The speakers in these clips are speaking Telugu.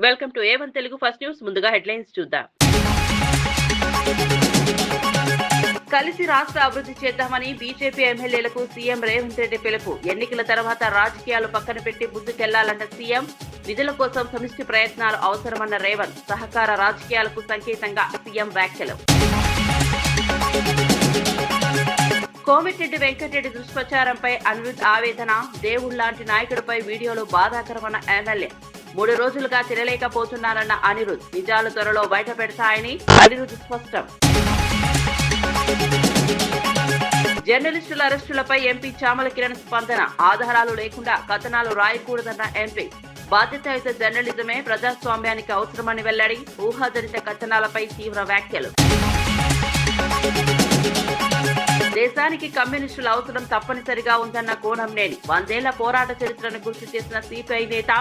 Welcome to A1 Telugu first news. ముందుగా హెడ్లైన్స్ చూద్దాం. కలిసి రాష్ట్ర అభివృద్ధి చేద్దామని బీజేపీ ఎమ్మెల్యేలకు సీఎం రేవంత్ రెడ్డి పిలుపు. ఎన్నికల తర్వాత రాజకీయాలు పక్కన పెట్టి ముందుకెళ్లాలన్న సీఎం. నిధుల కోసం సమిష్టి ప్రయత్నాలు అవసరమన్న రేవంత్. సహకార రాజకీయాలకు సంకేతంగా సీఎం వ్యాఖ్యలు. కోమిటిరెడ్డి వెంకటరెడ్డి దుష్ప్రచారంపై అనిరుద్ ఆవేదన. దేవుళ్లాంటి నాయకుడిపై వీడియోలో బాధాకరమన్న ఎమ్మెల్యే. 3 రోజులుగా తినలేకపోతున్నారన్న అనిరుద్. నిజాలు త్వరలో బయట పెడతాయని అనిరుద్ స్పష్టం. జర్నలిస్టుల అరెస్టులపై ఎంపీ చామల కిరణ్ స్పందన. ఆధారాలు లేకుండా కథనాలు రాయకూడదన్న ఎంపీ. బాధ్యతాయుత జర్నలిజమే ప్రజాస్వామ్యానికి అవసరమని వెల్లడి. ఊహాజనిత కథనాలపై తీవ్ర వ్యాఖ్యలు. దేశానికి కమ్యూనిస్టుల అవసరం తప్పనిసరిగా ఉందన్న కోనంనేని. 100 ఏళ్ల పోరాట చరిత్రను గుర్తు చేసిన సిపిఐ నేత.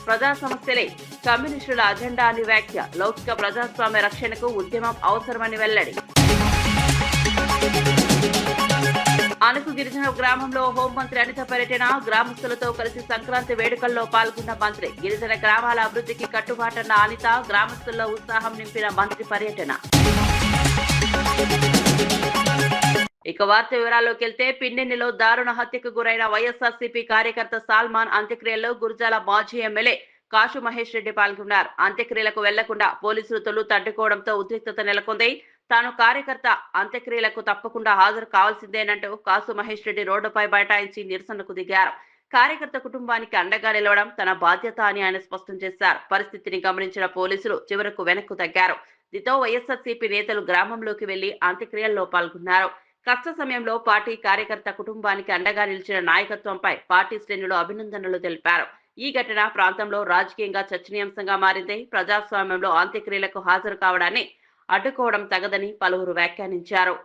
ప్రజా సమస్యలే కమ్యూనిస్టుల అజెండా అని వ్యాఖ్య. లౌకిక ప్రజాస్వామ్య రక్షణకు ఉద్యమం అవసరమని వెల్లడి. అణుకు గిరిజన గ్రామంలో హోంమంత్రి అనిత పర్యటన. గ్రామస్తులతో కలిసి సంక్రాంతి వేడుకల్లో పాల్గొన్న మంత్రి. గిరిజన గ్రామాల అభివృద్ధికి కట్టుబాటన్న అనిత. గ్రామస్తుల్లో ఉత్సాహం నింపిన మంత్రి పర్యటన. ఇక వార్త వివరాల్లోకి వెళ్తే, పిన్నెన్నిలో దారుణ హత్యకు గురైన వైఎస్ఆర్సీపీ కార్యకర్త సాల్మాన్ అంత్యక్రియల్లో గురజాల మాజీ ఎమ్మెల్యే కాశు మహేష్ రెడ్డి పాల్గొన్నారు. అంత్యక్రియలకు వెళ్లకుండా పోలీసులు తొలుత అడ్డుకోవడంతో ఉద్రిక్తత నెలకొంది. తాను కార్యకర్త అంత్యక్రియలకు తప్పకుండా హాజరు కావాల్సిందేనంటూ కాసు మహేష్ రెడ్డి రోడ్డుపై బైఠాయించి నిరసనకు దిగారు. కార్యకర్త కుటుంబానికి అండగా నిలవడం తన బాధ్యత అని ఆయన స్పష్టం చేశారు. పరిస్థితిని గమనించిన పోలీసులు చివరకు వెనక్కు తగ్గారు. దీంతో వైఎస్ఆర్సీపీ నేతలు గ్రామంలోకి వెళ్లి అంత్యక్రియల్లో పాల్గొన్నారు. కష్ట సమయంలో పార్టీ కార్యకర్త కుటుంబానికి అండగా నిలిచిన నాయకత్వంపై పార్టీ శ్రేణులు అభినందనలు తెలిపారు. ఈ ఘటన ప్రాంతంలో రాజకీయంగా చర్చనీయాంశంగా మారింది. ప్రజాస్వామ్యంలో అంత్యక్రియలకు హాజరు కావడాన్ని అడ్డుకోవడం తగదని పలువురు వ్యాఖ్యానించారు.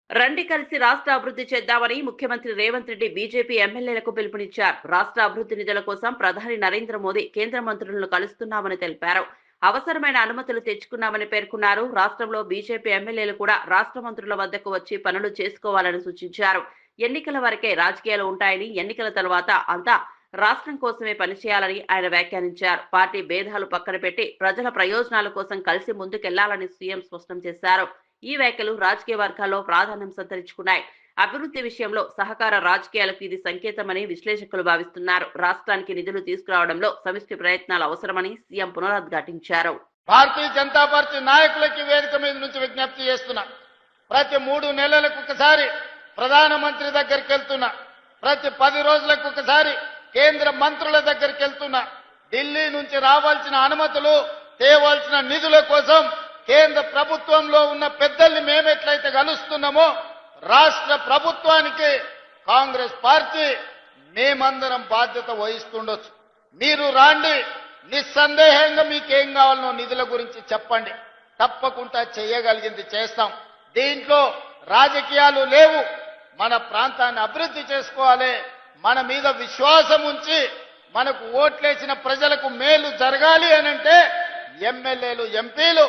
రండి కలిసి రాష్ట్ర అభివృద్ధి చేద్దామని ముఖ్యమంత్రి రేవంత్ రెడ్డి బీజేపీ ఎమ్మెల్యేలకు పిలుపునిచ్చారు. రాష్ట్ర అభివృద్ధి నిధుల కోసం ప్రధాని నరేంద్ర మోదీ కేంద్ర మంత్రులను కలుస్తున్నామని తెలిపారు. అవసరమైన అనుమతులు తెచ్చుకున్నామని పేర్కొన్నారు. రాష్ట్రంలో బీజేపీ ఎమ్మెల్యేలు కూడా రాష్ట్ర మంత్రుల వద్దకు వచ్చి పనులు చేసుకోవాలని సూచించారు. ఎన్నికల వరకే రాజకీయాలు ఉంటాయని, ఎన్నికల తర్వాత అంతా రాష్ట్రం కోసమే పనిచేయాలని ఆయన వ్యాఖ్యానించారు. పార్టీ భేదాలు పక్కన పెట్టి ప్రజల ప్రయోజనాల కోసం కలిసి ముందుకెళ్లాలని సీఎం స్పష్టం చేశారు. ఈ వ్యాఖ్యలు రాజకీయ వర్గాల్లో ప్రాధాన్యం సంతరించుకున్నాయి. అభివృద్ధి విషయంలో సహకార రాజకీయాలకు ఇది సంకేతమని విశ్లేషకులు భావిస్తున్నారు. రాష్ట్రానికి నిధులు తీసుకురావడంలో సమిష్టి ప్రయత్నాలు అవసరమని సీఎం పునరుద్ఘాటించారు. భారతీయ జనతా పార్టీ నాయకులకి వేదిక మీద నుంచి విజ్ఞప్తి చేస్తున్నా. ప్రతి 3 నెలలకు ఒకసారి ప్రధానమంత్రి దగ్గరికి వెళ్తున్నా. ప్రతి 10 రోజులకు ఒకసారి కేంద్ర మంత్రుల దగ్గరికి వెళ్తున్నా. ఢిల్లీ నుంచి రావాల్సిన అనుమతులు, తేవాల్సిన నిధుల కోసం కేంద్ర ప్రభుత్వంలో ఉన్న పెద్దల్ని మేమెట్లయితే కలుస్తున్నామో రాష్ట్ర ప్రభుత్వానికి కాంగ్రెస్ పార్టీ మేమందరం బాధ్యత వహిస్తుండొచ్చు. మీరు రాండి, నిస్సందేహంగా మీకేం కావాలనో నిధుల గురించి చెప్పండి. తప్పకుండా చేయగలిగింది చేస్తాం. దీంట్లో రాజకీయాలు లేవు. మన ప్రాంతాన్ని అభివృద్ధి చేసుకోవాలి. మన మీద విశ్వాసం ఉంచి మనకు ఓట్లేసిన ప్రజలకు మేలు జరగాలి అనంటే ఎమ్మెల్యేలు, ఎంపీలు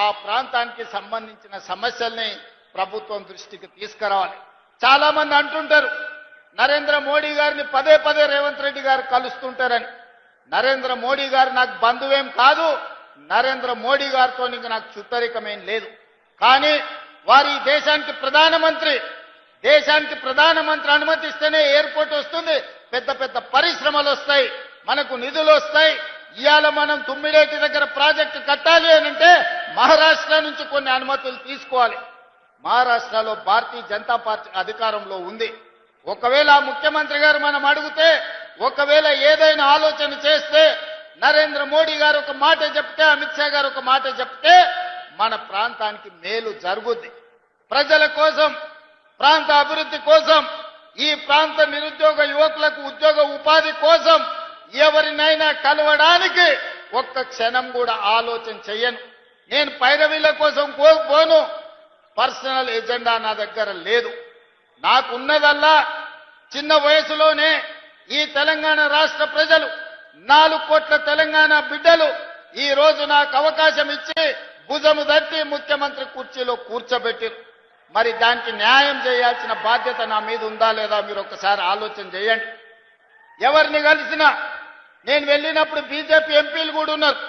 ఆ ప్రాంతానికి సంబంధించిన సమస్యల్ని ప్రభుత్వం దృష్టికి తీసుకురావాలి. చాలా మంది అంటుంటారు నరేంద్ర మోడీ గారిని పదే పదే రేవంత్ రెడ్డి గారు కలుస్తుంటారని. నరేంద్ర మోడీ గారు నాకు బంధువేం కాదు. నరేంద్ర మోడీ గారితో నాకు చుట్టరికమేం లేదు. కానీ వారి దేశానికి ప్రధానమంత్రి అనుమతిస్తేనే ఎయిర్పోర్ట్ వస్తుంది, పెద్ద పెద్ద పరిశ్రమలు వస్తాయి, మనకు నిధులు వస్తాయి. ఇవాళ మనం తుమ్మిడేటి దగ్గర ప్రాజెక్టు కట్టాలి అనంటే మహారాష్ట్ర నుంచి కొన్ని అనుమతులు తీసుకోవాలి. మహారాష్ట్రలో భారతీయ జనతా పార్టీ అధికారంలో ఉంది. ఒకవేళ ముఖ్యమంత్రి గారు మనం అడిగితే, ఒకవేళ ఏదైనా ఆలోచన చేస్తే, నరేంద్ర మోడీ గారు ఒక మాట చెప్తే, అమిత్ షా గారు ఒక మాట చెప్తే మన ప్రాంతానికి మేలు జరుగుద్ది. ప్రజల కోసం, ప్రాంత అభివృద్ధి కోసం, ఈ ప్రాంత నిరుద్యోగ యువకులకు ఉద్యోగ ఉపాధి కోసం ఎవరినైనా కలవడానికి ఒక్క క్షణం కూడా ఆలోచన చెయ్యను. నేను పైరవీల కోసం పోను. పర్సనల్ ఎజెండా నా దగ్గర లేదు. నాకున్నదల్లా చిన్న వయసులోనే ఈ తెలంగాణ రాష్ట్ర ప్రజలు 4 కోట్ల తెలంగాణ బిడ్డలు ఈ రోజు నాకు అవకాశం ఇచ్చి భుజము తట్టి ముఖ్యమంత్రి కుర్చీలో కూర్చోబెట్టారు. మరి దానికి న్యాయం చేయాల్సిన బాధ్యత నా మీద ఉందా లేదా మీరు ఒకసారి ఆలోచన చేయండి. ఎవరిని కలిసినా నేను వెళ్ళినప్పుడు బీజేపీ ఎంపీలు కూడా ఉన్నారు.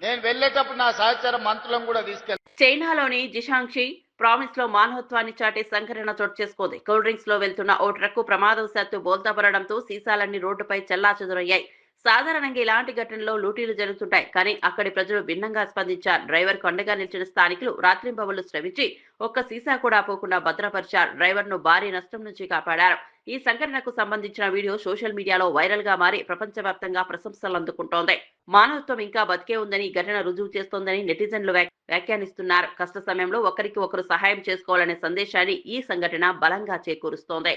నేను వెళ్ళేటప్పుడు నా సహచర మంత్రులను కూడా తీసుకెళ్ళి చైనాలోని జిషాంగ్షి ప్రావిన్స్ లో మానవత్వాన్ని చాటే సంఘటన చోటు చేసుకుంది. కూల్ డ్రింక్స్ లో వెళ్తున్న ఓ ట్రక్కు ప్రమాదవశాత్తు బోల్తాపడడంతో సీసాలన్నీ రోడ్డుపై చెల్లాచెదురయ్యాయి. సాధారణంగా ఇలాంటి ఘటనలో లూటీలు జరుగుతుంటాయి, కానీ అక్కడి ప్రజలు భిన్నంగా స్పందించారు. డ్రైవర్ కొండగా నిలిచిన స్థానికులు రాత్రింబవళ్లు శ్రమించి ఒక్క సీసా కూడా పోకుండా భద్రపరిచారు. డ్రైవర్ ను భారీ నష్టం నుంచి కాపాడారు. ఈ సంఘటనకు సంబంధించిన వీడియో సోషల్ మీడియాలో వైరల్ గా మారి ప్రపంచవ్యాప్తంగా ప్రశంసలు అందుకుంటోంది. మానవత్వం ఇంకా బతికే ఉందని ఈ ఘటన రుజువు చేస్తోందని నెటిజన్లు వ్యాఖ్యానిస్తున్నారు. కష్ట సమయంలో ఒకరికి ఒకరు సహాయం చేసుకోవాలనే సందేశాన్ని ఈ సంఘటన బలంగా చేకూరుస్తోంది.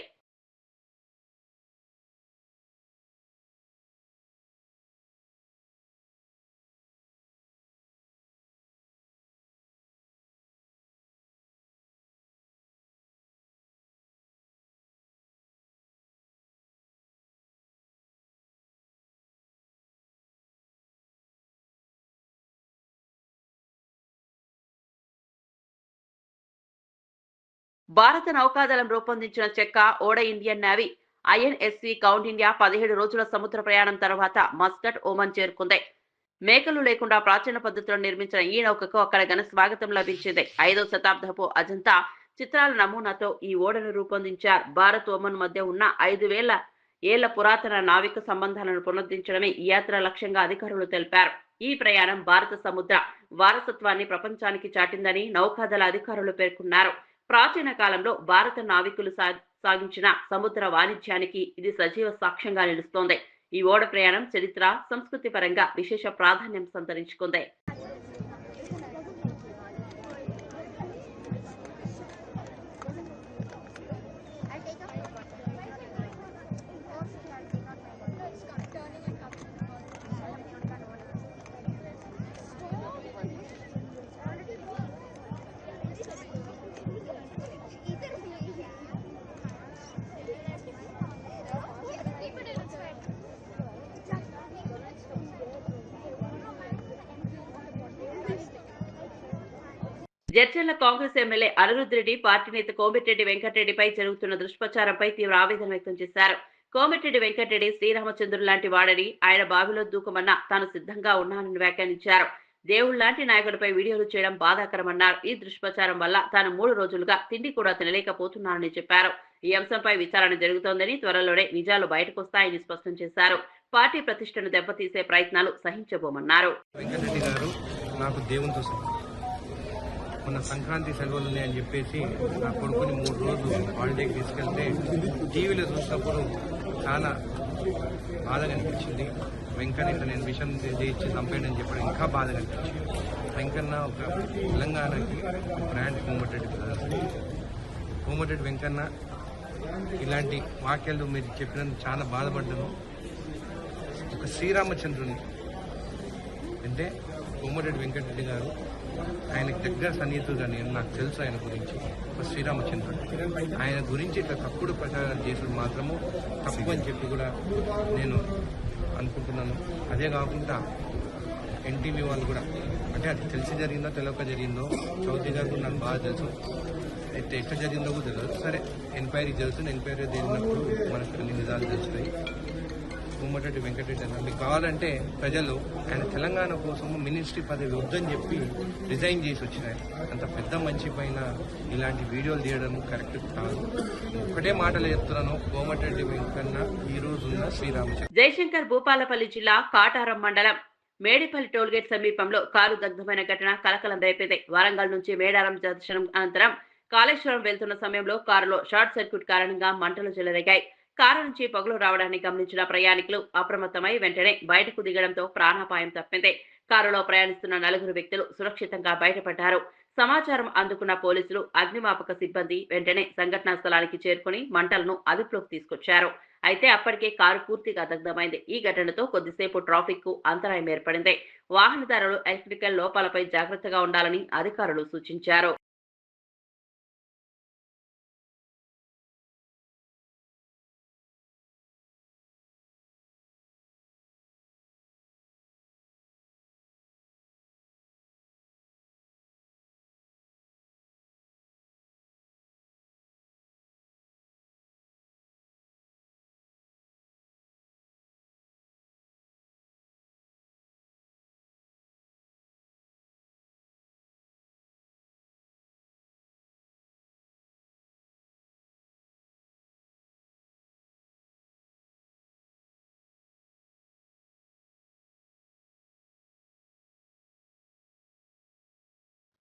భారత నౌకాదళం రూపొందించిన చెక్క ఓడ Indian navy INSC count India 17 రోజుల సముద్ర ప్రయాణం తర్వాత మస్కట్, ఓమన్ చేరుకుంది. మేకలు లేకుండా ప్రాచీన పద్ధతిలో నిర్మించిన ఈ నౌకకు అక్కడ ఘన స్వాగతం లభించింది. 5వ శతాబ్దపు అజంతా చిత్రాల నమూనాతో ఈ ఓడను రూపొందించారు. భారత్, ఓమన్ మధ్య ఉన్న 5000 ఏళ్ల పురాతన నావిక సంబంధాలను పునరుద్ధరించడమే ఈ యాత్ర లక్ష్యంగా అధికారులు తెలిపారు. ఈ ప్రయాణం భారత సముద్ర వారసత్వాన్ని ప్రపంచానికి చాటిందని నౌకాదళ అధికారులు పేర్కొన్నారు. ప్రాచీన కాలంలో భారత నావికులు సాగించిన సముద్ర వాణిజ్యానికి ఇది సజీవ సాక్ష్యంగా నిలుస్తోంది. ఈ ఓడ ప్రయాణం చరిత్ర, సంస్కృతి పరంగా విశేష ప్రాధాన్యం సంతరించుకుంది. జడ్చర్ల కాంగ్రెస్ ఎమ్మెల్యే అనిరుద్ రెడ్డి పార్టీ నేత కోమటిరెడ్డి వెంకటరెడ్డిపై జరుగుతున్న దుష్ప్రచారంపై తీవ్ర ఆవేదన వ్యక్తం చేశారు. కోమటిరెడ్డి వెంకటరెడ్డి శ్రీరామచంద్రుడు లాంటి వాడని, ఆయన బావిలో దూకమన్నా తాను సిద్ధంగా ఉన్నానని వ్యాఖ్యానించారు. దేవుళ్లాంటి నాయకులపై వీడియోలు చేయడం బాధాకరమన్నారు. ఈ దుష్ప్రచారం వల్ల తాను 3 రోజులుగా తిండి కూడా తినలేకపోతున్నానని చెప్పారు. ఈ అంశంపై విచారణ జరుగుతోందని, త్వరలోనే నిజాలు బయటకొస్తాయని స్పష్టం చేశారు. పార్టీ ప్రతిష్టను దెబ్బతీసే ప్రయత్నాలు సహించబోమన్నారు. మొన్న సంక్రాంతి సెలవులు ఉన్నాయని చెప్పేసి నా కొడుకుని 3 రోజులు హాలిడేకి తీసుకెళ్తే టీవీలో చూసినప్పుడు చాలా బాధగా అనిపించింది. వెంకన్న నేను విషయం చేయించి చంపాడని చెప్పడం ఇంకా బాధగా అనిపించింది. వెంకన్న ఒక తెలంగాణకి బ్రాండ్ కోమటిరెడ్డి వెంకన్న ఇలాంటి వాక్యాలు మీరు చెప్పినందుకు చాలా బాధపడ్డాను. ఒక శ్రీరామచంద్రుని అంటే కోమటిరెడ్డి వెంకటరెడ్డి గారు, ఆయనకు దగ్గర సన్నిహితుడుగా నాకు తెలుసు. ఆయన గురించి ఒక శ్రీరామచంద్రుడు, ఆయన గురించి ఇట్లా తప్పుడు ప్రచారం చేసుడు మాత్రము తప్పు అని చెప్పి కూడా నేను అనుకుంటున్నాను. అదే కాకుండా ఎన్టీవీ వాళ్ళు కూడా, అంటే అది తెలిసి జరిగిందో తెలియక జరిగిందో, చౌదరి గారు కూడా నాకు బాగా తెలుసు. అయితే ఎట్లా జరిగిందో కూడా తెలియదు. సరే, ఎంక్వైరీ జరుగుతుంది. ఎంక్వైరీ జరిగినప్పుడు మనకు అన్ని నిజాలు తెలుస్తాయి. కోమటిరెడ్డి వెంకటరెడ్డి అన్న మీకు కావాలంటే ప్రజలు ఆయన తెలంగాణ కోసం మినిస్ట్రీ పదవి వద్దని చెప్పి రిజైన్ చేసి వచ్చినాయి. అంత పెద్ద మంచి పైన ఇలాంటి వీడియోలు తీయడం కరెక్ట్ కాదు. ఒకటే మాటలు చెప్తున్నాను, కోమటిరెడ్డి వెంకన్న ఈ రోజు ఉన్న శ్రీరామచంద్ర. జయశంకర్ భూపాలపల్లి జిల్లా కాటారం మండలం మేడిపల్లి టోల్గేట్ సమీపంలో కారు దగ్ధమైన ఘటన కలకలం రేపింది. వరంగల్ నుంచి మేడారం దర్శనం అనంతరం కాళేశ్వరం వెళ్తున్న సమయంలో కారులో షార్ట్ సర్క్యూట్ కారణంగా మంటలు చెలరేగాయి. కారు నుంచి పొగలు రావడాన్ని గమనించిన ప్రయాణికులు అప్రమత్తమై వెంటనే బయటకు దిగడంతో ప్రాణాపాయం తప్పింది. కారులో ప్రయాణిస్తున్న 4 వ్యక్తులు సురక్షితంగా బయటపడ్డారు. సమాచారం అందుకున్న పోలీసులు, అగ్నిమాపక సిబ్బంది వెంటనే సంఘటనా స్థలానికి చేరుకుని మంటలను అదుపులోకి తీసుకొచ్చారు. అయితే అప్పటికే కారు పూర్తిగా దగ్ధమైంది. ఈ ఘటనతో కొద్దిసేపు ట్రాఫిక్ కు అంతరాయం ఏర్పడింది. వాహనదారులు ఎలక్ట్రికల్ లోపాలపై జాగ్రత్తగా ఉండాలని అధికారులు సూచించారు.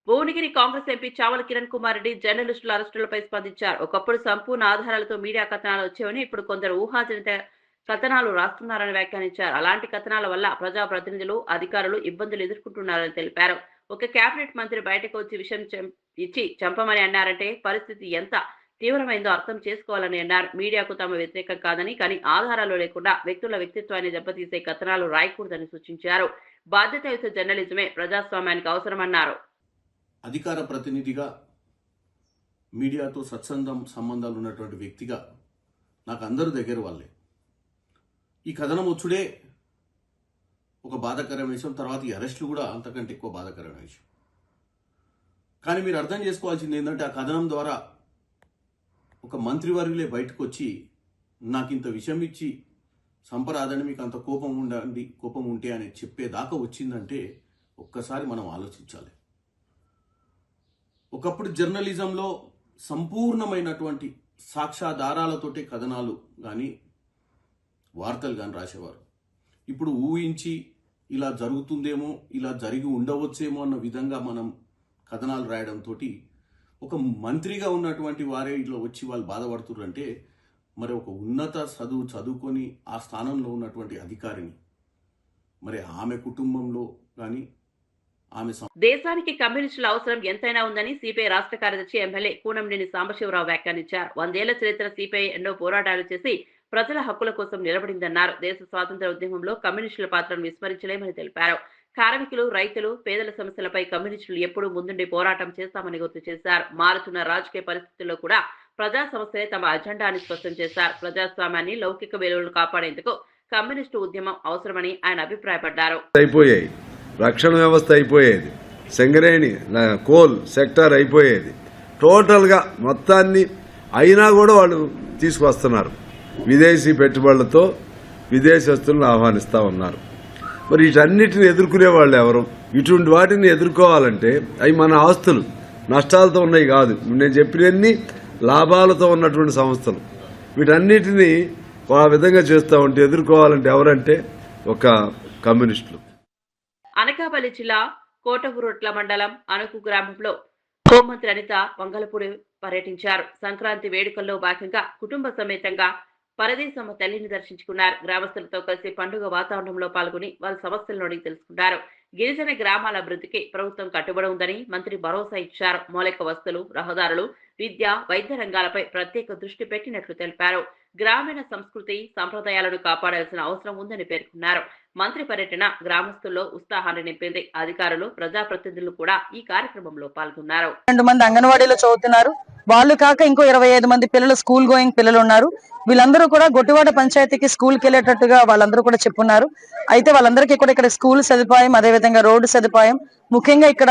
భువనగిరి కాంగ్రెస్ ఎంపీ చావల కిరణ్ కుమార్ రెడ్డి జర్నలిస్టుల అరెస్టులపై స్పందించారు. ఒకప్పుడు సంపూర్ణ ఆధారాలతో మీడియా కథనాలు వచ్చేవని ఇప్పుడు కొందరు ఊహాజనిత కథనాలు రాస్తున్నారని వ్యాఖ్యానించారు. అలాంటి కథనాల వల్ల ప్రజాప్రతినిధులు, అధికారులు ఇబ్బందులు ఎదుర్కొంటున్నారని తెలిపారు. ఒక కేబినెట్ మంత్రి బయటకు వచ్చి విషయం ఇచ్చి చంపమని అన్నారంటే పరిస్థితి ఎంత తీవ్రమైందో అర్థం చేసుకోవాలని అన్నారు. మీడియాకు తమ వ్యతిరేకం కాదని, కానీ ఆధారాలు లేకుండా వ్యక్తుల వ్యక్తిత్వాన్ని దెబ్బతీసే కథనాలు రాయకూడదని సూచించారు. బాధ్యతాయుత జర్నలిజమే ప్రజాస్వామ్యానికి అవసరమన్నారు. అధికార ప్రతినిధిగా మీడియాతో సంబంధాలు ఉన్నటువంటి వ్యక్తిగా నాకు అందరూ దగ్గర వాళ్ళే. ఈ కథనం వచ్చుడే ఒక బాధాకరమైన విషయం, తర్వాత ఈ అరెస్టులు కూడా అంతకంటే ఎక్కువ బాధాకరమైన విషయం. కానీ మీరు అర్థం చేసుకోవాల్సింది ఏంటంటే ఆ కథనం ద్వారా ఒక మంత్రివర్యులే బయటకు వచ్చి నాకు ఇంత విషయం ఇచ్చి సంపరాదని, మీకు అంత కోపం ఉంటే అని చెప్పేదాకా వచ్చిందంటే ఒక్కసారి మనం ఆలోచించాలి. ఒకప్పుడు జర్నలిజంలో సంపూర్ణమైనటువంటి సాక్ష్యాధారాలతోటే కథనాలు కానీ వార్తలు కానీ రాసేవారు. ఇప్పుడు ఊహించి ఇలా జరుగుతుందేమో, ఇలా జరిగి ఉండవచ్చేమో అన్న విధంగా మనం కథనాలు రాయడంతో ఒక మంత్రిగా ఉన్నటువంటి వారే ఇట్లా వచ్చి వాళ్ళు బాధపడుతున్నారంటే మరి ఒక ఉన్నత చదువుకొని ఆ స్థానంలో ఉన్నటువంటి అధికారిని, మరి ఆమె కుటుంబంలో కానీ దేశానికి కమ్యూనిస్టుల అవసరం ఎంతైనా ఉందని సిపిఐ రాష్ట్ర కార్యదర్శి ఎమ్మెల్యే కూనంనేని సాంబశివరావు వ్యాఖ్యానించారు. 100 ఏళ్ల చరిత్ర సిపిఐ ఎన్నో పోరాటాలు చేసి ప్రజల హక్కుల కోసం నిలబడిందన్నారు. దేశ స్వాతంత్ర్య ఉద్యమంలో కమ్యూనిస్టుల పాత్రను విస్మరించలేమని తెలిపారు. కార్మికులు, రైతులు, పేదల సమస్యలపై కమ్యూనిస్టులు ఎప్పుడూ ముందుండి పోరాటం చేస్తామని గుర్తు చేశారు. మారుతున్న రాజకీయ పరిస్థితుల్లో కూడా ప్రజా సమస్యలే తమ అజెండా అని స్పష్టం చేశారు. ప్రజాస్వామ్యాన్ని, లౌకిక విలువలను కాపాడేందుకు కమ్యూనిస్టు ఉద్యమం అవసరమని ఆయన అభిప్రాయపడ్డారు. రక్షణ వ్యవస్థ అయిపోయేది, సింగరేణి కోల్ సెక్టార్ అయిపోయేది, టోటల్గా మొత్తాన్ని అయినా కూడా వాళ్ళు తీసుకొస్తున్నారు. విదేశీ పెట్టుబడులతో విదేశస్తులను ఆహ్వానిస్తూ ఉన్నారు. మరి వీటన్నిటిని ఎదుర్కొనే వాళ్ళు ఎవరు? ఇటువంటి వాటిని ఎదుర్కోవాలంటే అవి మన ఆస్తులు, నష్టాలతో ఉన్నాయి కాదు. నేను చెప్పినన్ని లాభాలతో ఉన్నటువంటి సంస్థలు. వీటన్నిటిని ఆ విధంగా చేస్తూ ఉంటే ఎదుర్కోవాలంటే ఎవరంటే ఒక కమ్యూనిస్టులు. అనకాపల్లి జిల్లా కోటగురొట్ల మండలం అణుకు గ్రామంలో హోంమంత్రి అనిత వంగలపూడి పర్యటించారు. సంక్రాంతి వేడుకల్లో భాగంగా కుటుంబ సమేతంగా పరదేశమ్మ తల్లిని దర్శించుకున్నారు. గ్రామస్తులతో కలిసి పండుగ వాతావరణంలో పాల్గొని వాళ్ళ సమస్యలను అడిగి తెలుసుకున్నారు. గిరిజన గ్రామాల అభివృద్ధికి ప్రభుత్వం కట్టుబడి ఉందని మంత్రి భరోసా ఇచ్చారు. మౌలిక వసతులు, రహదారులు, విద్య, వైద్య రంగాలపై ప్రత్యేక దృష్టి పెట్టినట్లు తెలిపారు. గ్రామీణ సంస్కృతి, సంప్రదాయాలను కాపాడాల్సిన అవసరం ఉందని పేర్కొన్నారు. మంత్రి పర్యటన గ్రామస్తుల్లో ఉత్సాహాన్ని నింపింది. అధికారులు, ప్రజాప్రతినిధులు కూడా ఈ కార్యక్రమంలో పాల్గొన్నారు. 2 మంది అంగన్వాడీలో చదువుతున్నారు. వాళ్ళు కాక ఇంకో 25 మంది పిల్లలు స్కూల్ గోయింగ్ పిల్లలు ఉన్నారు. వీళ్ళందరూ కూడా గొట్టివాడ పంచాయతీకి స్కూల్కి వెళ్ళేటట్టుగా వాళ్ళందరూ కూడా చెప్పున్నారు. అయితే వాళ్ళందరికీ కూడా ఇక్కడ స్కూల్ సదుపాయం, అదేవిధంగా రోడ్డు సదుపాయం, ముఖ్యంగా ఇక్కడ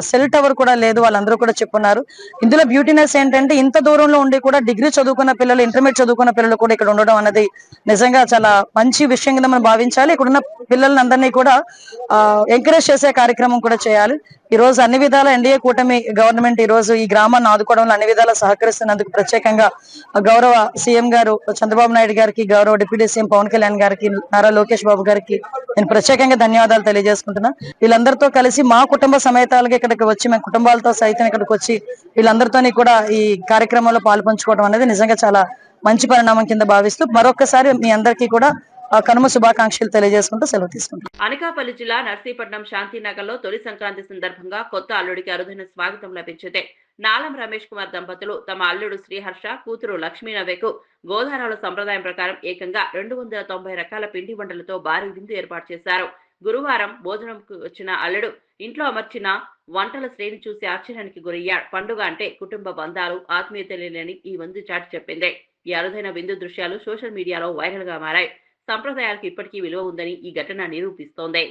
సెల్ టవర్ కూడా లేదు, వాళ్ళందరూ కూడా చెప్పున్నారు. ఇందులో బ్యూటీనెస్ ఏంటంటే ఇంత దూరంలో ఉండి కూడా డిగ్రీ చదువుకున్న పిల్లలు, ఇంటర్మీడియట్ చదువుకున్న పిల్లలు కూడా ఇక్కడ ఉండడం అనేది నిజంగా చాలా మంచి విషయం కింద మనం భావించాలి. ఇక్కడ ఉన్న పిల్లలందరినీ కూడా ఎంకరేజ్ చేసే కార్యక్రమం కూడా చేయాలి. ఈ రోజు అన్ని విధాల ఎన్డీఏ కూటమి గవర్నమెంట్ ఈ రోజు ఈ గ్రామాన్ని ఆదుకోవడంలో అన్ని విధాలా సహకరిస్తున్నందుకు ప్రత్యేకంగా గౌరవ సీఎం గారు చంద్రబాబు నాయుడు గారికి, గౌరవ డిప్యూటీ సీఎం పవన్ కళ్యాణ్ గారికి, నారా లోకేష్ బాబు గారికి నేను ప్రత్యేకంగా ధన్యవాదాలు తెలియజేసుకుంటున్నా. వీళ్ళందరితో కలిసి మా కుటుంబ సమేతాలుగా ఇక్కడికి వచ్చి, మేము కుటుంబాలతో సైతం ఇక్కడికి వచ్చి వీళ్ళందరితోని కూడా ఈ కార్యక్రమంలో పాల్పంచుకోవడం అనేది నిజంగా చాలా మంచి పరిణామం కింద భావిస్తూ మరొకసారి మీ అందరికీ కూడా కనుమ శుభాకాంక్షలు తెలియజేసుకుంటూ సెలవు తీసుకుంటాం. అనకాపల్లి జిల్లా నర్సీపట్నం శాంతినగర్ లో తొలి సంక్రాంతి సందర్భంగా కొత్త అల్లుడికి అరుదైన స్వాగతం లభించింది. నాలం రమేష్ కుమార్ దంపతులు తమ అల్లుడు శ్రీహర్ష, కూతురు లక్ష్మీనవ్యకు గోదావరి సంప్రదాయం ప్రకారం ఏకంగా 290 రకాల పిండి వంటలతో భారీ విందు ఏర్పాటు చేశారు. గురువారం భోజనంకు వచ్చిన అల్లుడు ఇంట్లో అమర్చిన వంటల శ్రేణి చూసి ఆశ్చర్యానికి గురయ్యాడు. పండుగ అంటే కుటుంబ బంధాలు, ఆత్మీయతలేని ఈ విందు చాటి చెప్పింది. ఈ అరుదైన విందు దృశ్యాలు సోషల్ మీడియాలో వైరల్ గా మారాయి. సంప్రదాయాలకు ఇప్పటికీ విలువ ఉందని ఈ ఘటన నిరూపిస్తోంది.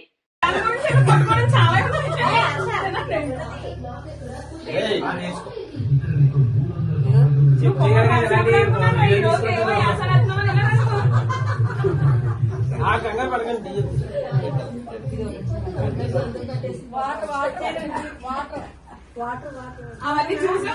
అవన్నీ చూసి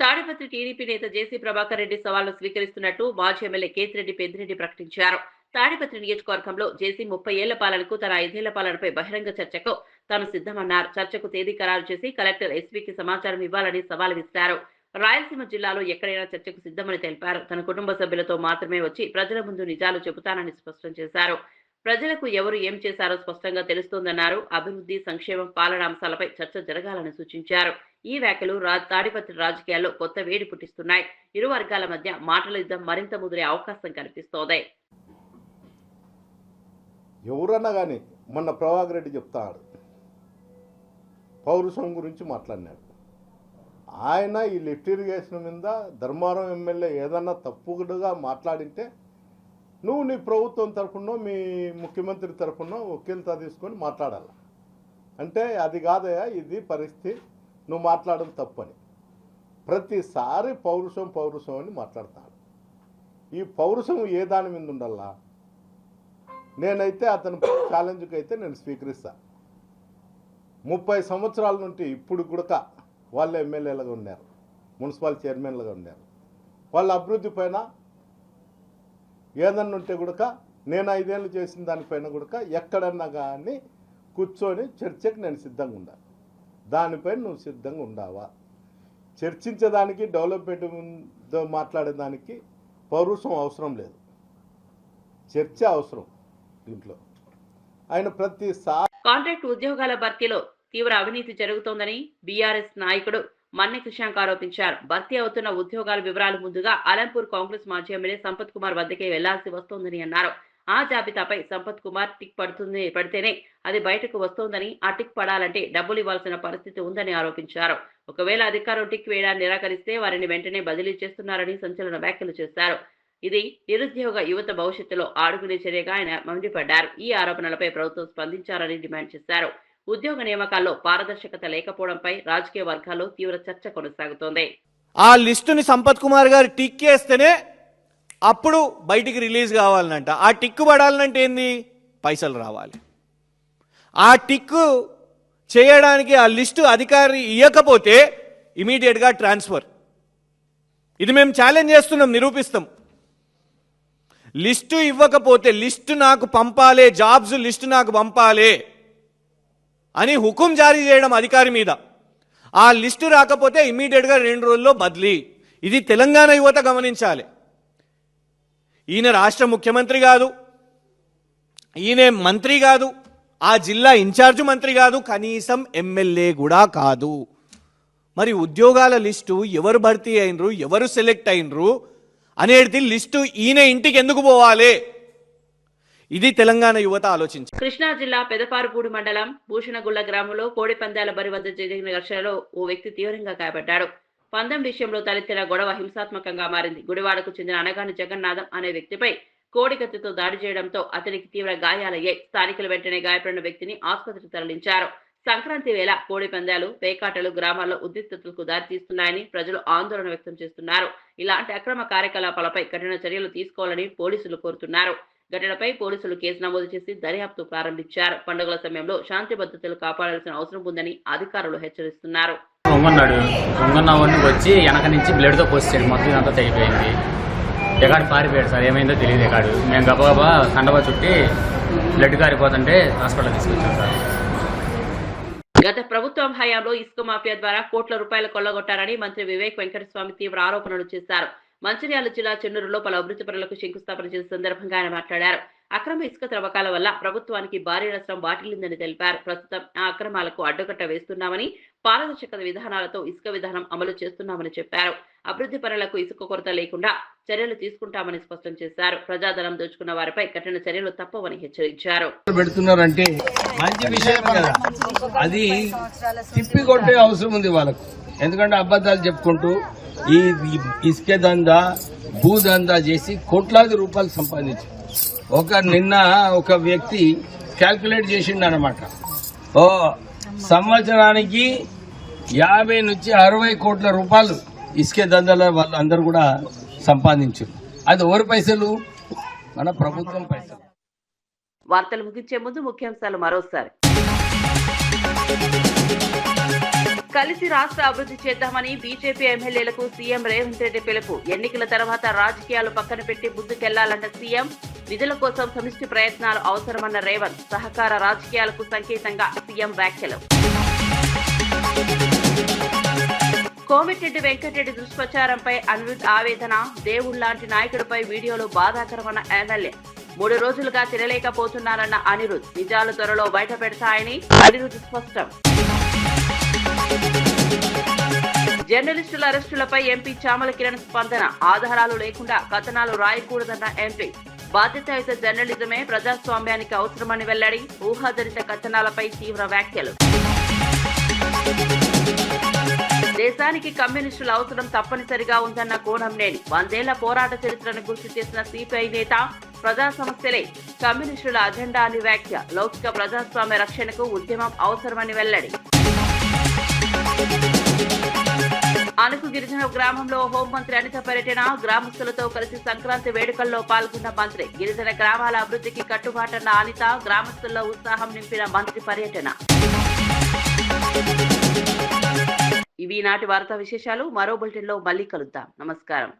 తాడిపత్రి టీడీపీ నేత జేసీ ప్రభాకర్ రెడ్డి సవాల్ను స్వీకరిస్తున్నట్టు మాజీ ఎమ్మెల్యే కేతిరెడ్డి పెద్దిరెడ్డి ప్రకటించారు. తాడిపత్రి నియోజకవర్గంలో జేసీ 30 ఏళ్ల పాలనకు తన 5 ఏళ్ల పాలనపై బహిరంగ చర్చకు తాను సిద్ధమన్నారు. చర్చకు తేదీ ఖరారు చేసి కలెక్టర్ ఎస్పీకి సమాచారం ఇవ్వాలని సవాల్ విసిరారు. రాయలసీమ జిల్లాలో ఎక్కడైనా చర్చకు సిద్ధమని తెలిపారు. తన కుటుంబ సభ్యులతో మాత్రమే వచ్చి ప్రజల ముందు నిజాలు చెబుతానని స్పష్టం చేశారు. ప్రజలకు ఎవరు ఏం చేశారో స్పష్టంగా తెలుస్తోందన్నారు. అభివృద్ధి, సంక్షేమం, పాలన అంశాలపై చర్చ జరగాలని సూచించారు. ఈ వ్యాఖ్యలు తాడిపత్రి రాజకీయాల్లో కొత్త వేడి పుట్టిస్తున్నాయి. ఇరు వర్గాల మధ్య మాటల యుద్ధం మరింత ముదిరే అవకాశం కనిపిస్తోంది. ఎవరన్నా కానీ మొన్న ప్రభాకర్ రెడ్డి చెప్తాడు, పౌరుషం గురించి మాట్లాడినాడు. ఆయన ఈ లిఫ్ట్ ఇరిగేషన్ మీద ధర్మారం ఎమ్మెల్యే ఏదన్నా తప్పుగా మాట్లాడింటే నువ్వు నీ ప్రభుత్వం తరఫునో మీ ముఖ్యమంత్రి తరఫునో వకీల్తో తీసుకొని మాట్లాడాలి. అంటే అది కాదయా, ఇది పరిస్థితి, నువ్వు మాట్లాడడం తప్పని. ప్రతిసారి పౌరుషం పౌరుషం అని మాట్లాడతాడు. ఈ పౌరుషం ఏ దాని మీద ఉండాలా? నేనైతే అతని ఛాలెంజ్కి అయితే నేను స్వీకరిస్తా. 30 సంవత్సరాల నుండి ఇప్పుడు కూడా వాళ్ళు ఎమ్మెల్యేలుగా ఉన్నారు, మున్సిపల్ చైర్మన్లుగా ఉన్నారు. వాళ్ళ అభివృద్ధి పైన ఏదన్నా ఉంటే కూడా నేను 5 ఏళ్ళు చేసిన దానిపైన కూడా ఎక్కడన్నా కానీ కూర్చొని చర్చకి నేను సిద్ధంగా ఉండాలి. దానిపైన నువ్వు సిద్ధంగా ఉండావా? చర్చించేదానికి, డెవలప్మెంట్ మాట్లాడేదానికి పౌరుషం అవసరం లేదు, చర్చ అవసరం. దీంట్లో ఆయన ప్రతిసారి కాంట్రాక్ట్ ఉద్యోగాల భర్తీలో తీవ్ర అవినీతి జరుగుతోందని బీఆర్ఎస్ నాయకుడు మన్నె కృష్ణాంక్ ఆరోపించారు. భర్తీ అవుతున్న ఉద్యోగాల వివరాలు ముందుగా అలంపూర్ కాంగ్రెస్ మాజీ ఎమ్మెల్యే సంపత్ కుమార్ వద్దకే వెళ్లాల్సి వస్తోందని అన్నారు. ఆ జాబితాపై సంపత్ కుమార్ టిక్ పడితేనే అది బయటకు వస్తోందని, ఆ టిక్ పడాలంటే డబ్బులు ఇవ్వాల్సిన పరిస్థితి ఉందని ఆరోపించారు. ఒకవేళ అధికారులు టిక్ వేయడాన్ని నిరాకరిస్తే వారిని వెంటనే బదిలీ చేస్తున్నారని సంచలన వ్యాఖ్యలు చేశారు. ఇది నిరుద్యోగ యువత భవిష్యత్తులో ఆడుకునే చర్యగా ఆయన మండిపడ్డారు. ఈ ఆరోపణలపై ప్రభుత్వం స్పందించాలని డిమాండ్ చేశారు. ఉద్యోగ నియామకాల్లో పారదర్శకత లేకపోవడంపై రాజకీయ వర్గాల్లో తీవ్ర చర్చ కొనసాగుతోంది. ఆ లిస్టుని సంపత్ కుమార్ గారు టిక్ చేస్తేనే అప్పుడు బయటికి రిలీజ్ కావాలనంట. ఆ టిక్కు పడాలంటే ఏంది? పైసలు రావాలి. ఆ టిక్కు చేయడానికి ఆ లిస్టు అధికారి ఇవ్వకపోతే ఇమీడియట్గా ట్రాన్స్ఫర్. ఇది మేము ఛాలెంజ్ చేస్తున్నాం, నిరూపిస్తాం. లిస్టు ఇవ్వకపోతే లిస్టు నాకు పంపాలే, జాబ్స్ లిస్టు నాకు పంపాలే అని హుకుం జారీ చేయడం అధికారి మీద. ఆ లిస్టు రాకపోతే ఇమ్మీడియట్గా 2 రోజుల్లో బదిలీ. ఇది తెలంగాణ యువత గమనించాలి. ఈయన రాష్ట్ర ముఖ్యమంత్రి కాదు, ఈయన మంత్రి కాదు, ఆ జిల్లా ఇన్ఛార్జ్ మంత్రి కాదు, కనీసం ఎమ్మెల్యే కూడా కాదు. మరి ఉద్యోగాల లిస్టు ఎవరు భర్తీ అయినరు, ఎవరు సెలెక్ట్ అయినరు అనేది లిస్టు ఈయన ఇంటికి ఎందుకు పోవాలి? ఇది తెలంగాణ యువత ఆలోచించారు. కృష్ణా జిల్లా పెదపారుపూడి మండలం భూషణగుళ్ల గ్రామంలో కోడి పందాల బరి వద్ద జరిగిన ఘర్షణలో ఓ వ్యక్తి తీవ్రంగా గాయపడ్డాడు. పందెం విషయంలో తలెత్తిన గొడవ హింసాత్మకంగా మారింది. గుడివాడకు చెందిన అనగాని జగన్నాథం అనే వ్యక్తిపై కోడి కత్తితో దాడి చేయడంతో అతనికి తీవ్ర గాయాలయ్యాయి. స్థానికులు వెంటనే గాయపడిన వ్యక్తిని ఆసుపత్రికి తరలించారు. సంక్రాంతి వేళ కోడి పందాలు, పేకాటలు గ్రామాల్లో ఉద్రిక్తతలకు దారితీస్తున్నాయని ప్రజలు ఆందోళన వ్యక్తం చేస్తున్నారు. ఇలాంటి అక్రమ కార్యకలాపాలపై కఠిన చర్యలు తీసుకోవాలని పోలీసులు కోరుతున్నారు. ఘటనపై పోలీసులు కేసు నమోదు చేసి దర్యాప్తు ప్రారంభించారు. పండుగల సమయంలో శాంతి భద్రతలు కాపాడాల్సిన అవసరం ఉందని అధికారులు హెచ్చరిస్తున్నారు. పొంగన్నవాడిని వచ్చి వెనక నుంచి బ్లడ్తో పోసాడు, మొత్తం ఇదంతా తెగిపోయింది. ఎగాడు పారిపోయాడు సార్, ఏమైందో తెలియదు. ఎగాడు మేము గబగబా కండవా చుట్టి బ్లడ్ కారిపోతుంటే హాస్పిటల్ తీసుకొచ్చాం సార్. గత ప్రభుత్వం హయాంలో ఇసుక మాఫియా ద్వారా కోట్ల రూపాయలు కొల్లగొట్టారని మంత్రి వివేక్ వెంకటస్వామి తీవ్ర ఆరోపణలు చేశారు. మంచిర్యాల జిల్లా చెన్నూరులో పలు అభివృద్ధి పనులకు శంకుస్థాపన చేసిన సందర్భంగా ఆయన మాట్లాడారు. అక్రమ ఇసుక త్రవ్వకాల వల్ల ప్రభుత్వానికి భారీ నష్టం వాటిల్లిందని తెలిపారు. ప్రస్తుతం ఆ అక్రమాలకు అడ్డుకట్ట వేస్తున్నామని, పారదర్శక విధానాలతో ఇసుక విధానం అమలు చేస్తున్నామని చెప్పారు. అభివృద్ధి పనులకు ఇసుక కొరత లేకుండా చర్యలు తీసుకుంటామని స్పష్టం చేశారు. ప్రజాధనం దోచుకున్న వారిపై కఠిన చర్యలు తప్పవని హెచ్చరించారు. పెడుతున్నారంటే మంచి విషయం కదా, అది తిప్పి కొట్టే అవసరం ఉంది వాళ్ళకు. ఎందుకంటే అబద్ధాలు చెప్పుకుంటూ ఈ ఇసుక దందా భూదందా చేసి కోట్లాది రూపాయలు సంపాదించారు. నిన్న ఒక వ్యక్తి క్యాల్కులేట్ చేసిండు అనమాట, ఓ సంవత్సరానికి 50 నుంచి 60 కోట్ల రూపాయలు ఇసుక దందాల వాళ్ళు అందరూ కూడా సంపాదించారు. అది ఎవరి పైసలు? మన ప్రభుత్వం పైసలు. వార్తలు ముగించే ముందు ముఖ్యాంశాలు మరోసారి. కలిసి రాష్ట్ర అభివృద్ధి చేద్దామని బీజేపీ ఎమ్మెల్యేలకు సీఎం రేవంత్ రెడ్డి పిలుపు. ఎన్నికల తర్వాత రాజకీయాలు పక్కన పెట్టి ముందుకెళ్లాలన్న సీఎం. నిధుల కోసం సమిష్టి ప్రయత్నాలు అవసరమన్న రేవంత్. సహకార రాజకీయాలకు సంకేతంగా సీఎం వ్యాఖ్యలు. కోమటిరెడ్డి వెంకటరెడ్డి దుష్ప్రచారంపై అనిరుద్ ఆవేదన. దేవుళ్లాంటి నాయకుడిపై వీడియోలు బాధాకరమన్న ఎమ్మెల్యే. 3 రోజులుగా తినలేకపోతున్నారన్న అనిరుద్. నిజాలు త్వరలో బయట పెడతాయని అనిరుద్ స్పష్టం. జర్నలిస్టుల అరెస్టులపై ఎంపీ చామల కిరణ్ స్పందన. ఆధారాలు లేకుండా కథనాలు రాయకూడదన్న ఎంపీ. బాధ్యతాయుత జర్నలిజమే ప్రజాస్వామ్యానికి అవసరమని వెల్లడి. ఊహాజనిత కథనాలపై తీవ్ర వ్యాఖ్యలు. దేశానికి కమ్యూనిస్టుల అవసరం తప్పనిసరిగా ఉందన్న కోనంనేని. 100 ఏళ్ల పోరాట చరిత్రను గుర్తు చేసిన సిపిఐ నేత. ప్రజా సమస్యలే కమ్యూనిస్టుల అజెండా అని వ్యాఖ్య. లౌకిక ప్రజాస్వామ్య రక్షణకు ఉద్యమం అవసరమని వెల్లడి. అణుకు గిరిజన గ్రామంలో హోంమంత్రి అనిత పర్యటన. గ్రామస్తులతో కలిసి సంక్రాంతి వేడుకల్లో పాల్గొన్న మంత్రి. గిరిజన గ్రామాల అభివృద్ధికి కట్టుబాటన్న అనిత. గ్రామస్తుల్లో ఉత్సాహం నింపిన మంత్రి పర్యటన. ఇవి నాటి వార్తా విశేషాలు. మరో బులెటిన్లో మళ్ళీ కలుద్దాం. నమస్కారం.